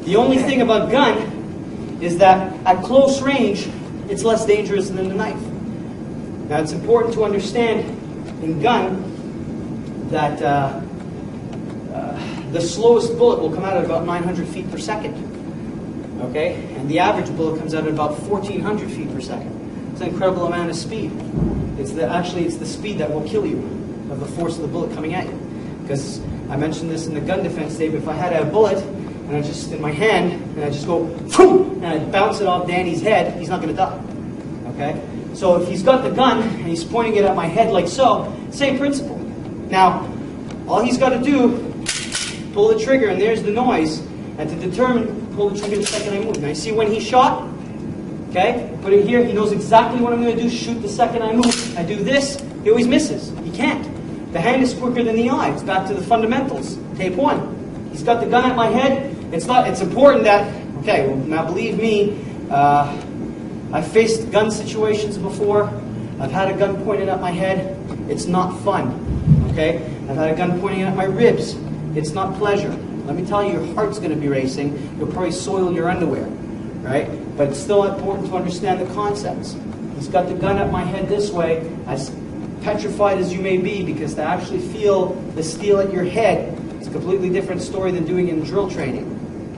The only thing about gun is that at close range, it's less dangerous than the knife. Now, it's important to understand in gun that the slowest bullet will come out at about 900 feet per second. Okay? And the average bullet comes out at about 1,400 feet per second. It's an incredible amount of speed. Actually, it's the speed that will kill you of the force of the bullet coming at you. Because I mentioned this in the gun defense tape. If I had a bullet and I just in my hand and I just go boom, and I bounce it off Danny's head, he's not going to die. Okay? So if he's got the gun and he's pointing it at my head like so, same principle. Now, all he's got to do, pull the trigger, and there's the noise. And to determine, pull the trigger the second I move. Now, you see when he shot? Okay? Put it here. He knows exactly what I'm going to do. Shoot the second I move. I do this. He always misses. He can't. The hand is quicker than the eye. It's back to the fundamentals. Tape 1. He's got the gun at my head. It's important that, okay, well, now believe me, I've faced gun situations before. I've had a gun pointed at my head. It's not fun. Okay? I've had a gun pointing at my ribs. It's not pleasure. Let me tell you, your heart's going to be racing. You'll probably soil your underwear. Right? But it's still important to understand the concepts. He's got the gun at my head this way, as petrified as you may be, because to actually feel the steel at your head is a completely different story than doing it in drill training.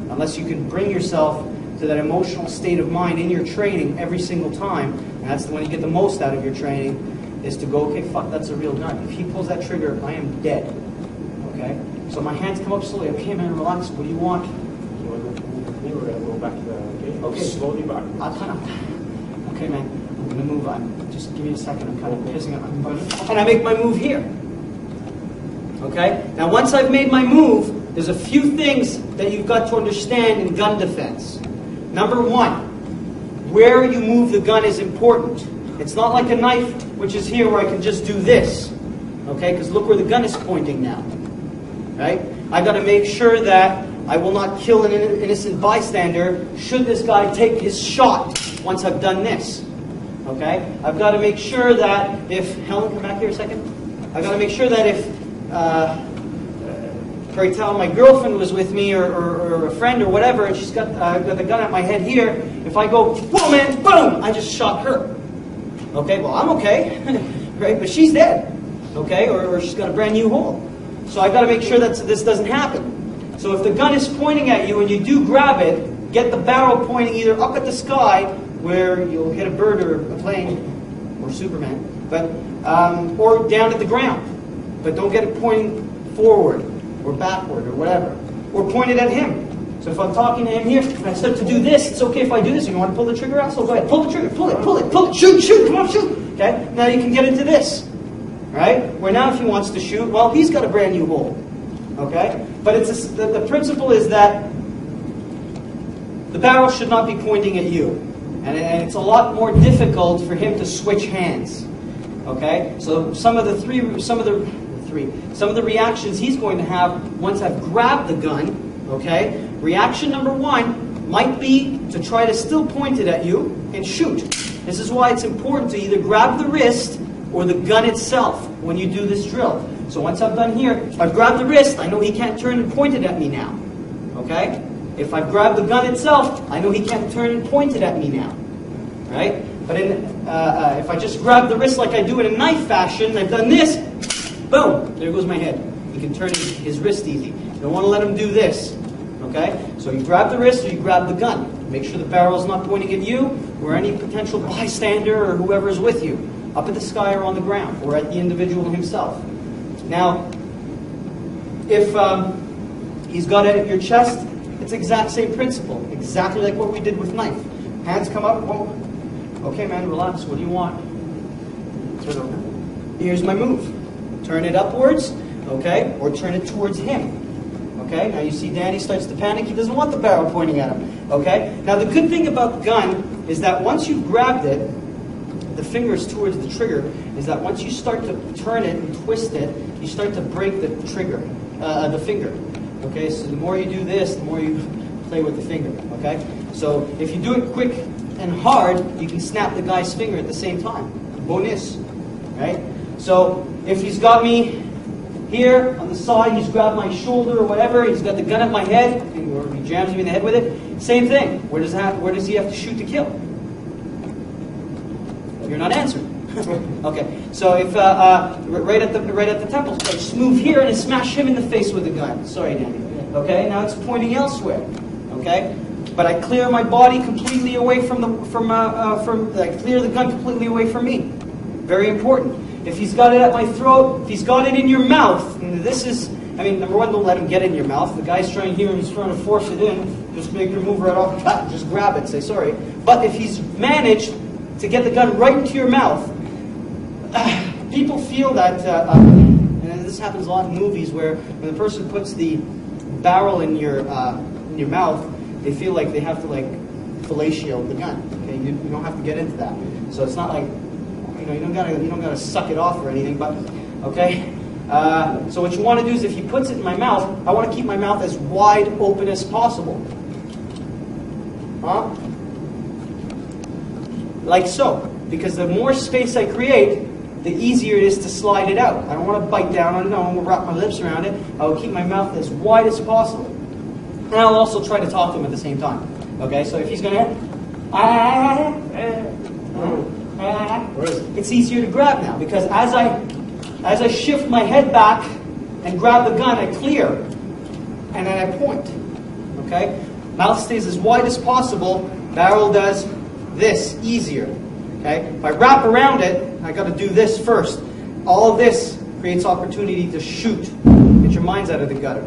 Unless you can bring yourself to that emotional state of mind in your training every single time, and that's the one you get the most out of your training, is to go, okay, fuck, that's a real gun. If he pulls that trigger, I am dead. Okay? So my hands come up slowly. Okay, man, relax. What do you want? Back to the game. Okay. Slowly back. Okay, man. I'm going to move on. Just give me a second. I'm kind of pissing up. And I make my move here. Okay? Now, once I've made my move, there's a few things that you've got to understand in gun defense. Number 1, where you move the gun is important. It's not like a knife, which is here, where I can just do this. Okay? Because look where the gun is pointing now. Right? I've got to make sure that I will not kill an innocent bystander should this guy take his shot once I've done this. Okay? I've got to make sure that if... Helen, come back here a second. I've got to make sure that if... pray tell, my girlfriend was with me or a friend or whatever, and she's got the gun at my head here, if I go, boom, man, boom, I just shot her. Okay? Well, I'm okay. Right? But she's dead. Okay? Or she's got a brand new hole. So I've got to make sure that this doesn't happen. So if the gun is pointing at you and you do grab it, get the barrel pointing either up at the sky, where you'll hit a bird or a plane, or Superman, or down at the ground. But don't get it pointing forward, or backward, or whatever. Or point it at him. So if I'm talking to him here, and I start to do this, it's okay if I do this. You want to pull the trigger out? So go ahead, pull the trigger, pull it, shoot, come on, shoot. Okay? Now you can get into this. Right? Where now if he wants to shoot, well, he's got a brand new hole. Okay? But the principle is that the barrel should not be pointing at you. And it's a lot more difficult for him to switch hands. Okay? So some of the reactions he's going to have once I've grabbed the gun, okay? Reaction number 1 might be to try to still point it at you and shoot. This is why it's important to either grab the wrist or the gun itself when you do this drill. So once I've done here, if I've grabbed the wrist, I know he can't turn and point it at me now. Okay? If I've grabbed the gun itself, I know he can't turn and point it at me now. Right? But if I just grab the wrist like I do in a knife fashion, I've done this, boom, there goes my head. He can turn his wrist easy. You don't want to let him do this. Okay? So you grab the wrist or you grab the gun. Make sure the barrel's not pointing at you or any potential bystander or whoever is with you, up at the sky or on the ground, or at the individual himself. Now, if he's got it at your chest, it's the exact same principle. Exactly like what we did with knife. Hands come up, whoa. Okay, man, relax. What do you want? Here's my move. Turn it upwards, okay, or turn it towards him. Okay, now you see Danny starts to panic. He doesn't want the barrel pointing at him. Okay, now the good thing about the gun is that once you've grabbed it, the fingers towards the trigger, is that once you start to turn it and twist it, you start to break the trigger, the finger. Okay, so the more you do this, the more you play with the finger. Okay, so if you do it quick and hard, you can snap the guy's finger at the same time. Bonus, right? So if he's got me Here, on the side, he's grabbed my shoulder or whatever. He's got the gun at my head, or he jams me in the head with it. Same thing. Where does he have to shoot to kill? You're not answering. Okay. So if right at the temple, I just move here and I smash him in the face with the gun. Sorry, Danny. Okay. Now it's pointing elsewhere. Okay. But I clear my body completely away I clear the gun completely away from me. Very important. If he's got it at my throat, if he's got it in your mouth, and this is, I mean, number one, don't let him get it in your mouth. The guy's trying here and he's trying to force it in. Just make him move right off the bat. Just grab it. Say sorry. But if he's managed to get the gun right into your mouth, people feel that, and this happens a lot in movies, where when the person puts the barrel in your mouth, they feel like they have to fellatio the gun. Okay, you don't have to get into that. So it's not like you don't gotta suck it off or anything. But okay. So what you want to do is, if he puts it in my mouth, I want to keep my mouth as wide open as possible. Like so, because the more space I create, the easier it is to slide it out. I don't want to bite down on it. I don't want to wrap my lips around it. I will keep my mouth as wide as possible. And I'll also try to talk to him at the same time. Okay, so if he's going to, it's easier to grab now, because as I shift my head back and grab the gun, I clear, and then I point. Okay, mouth stays as wide as possible. Barrel does this easier. Okay, if I wrap around it, I got to do this first. All of this creates opportunity to shoot. Get your minds out of the gutter.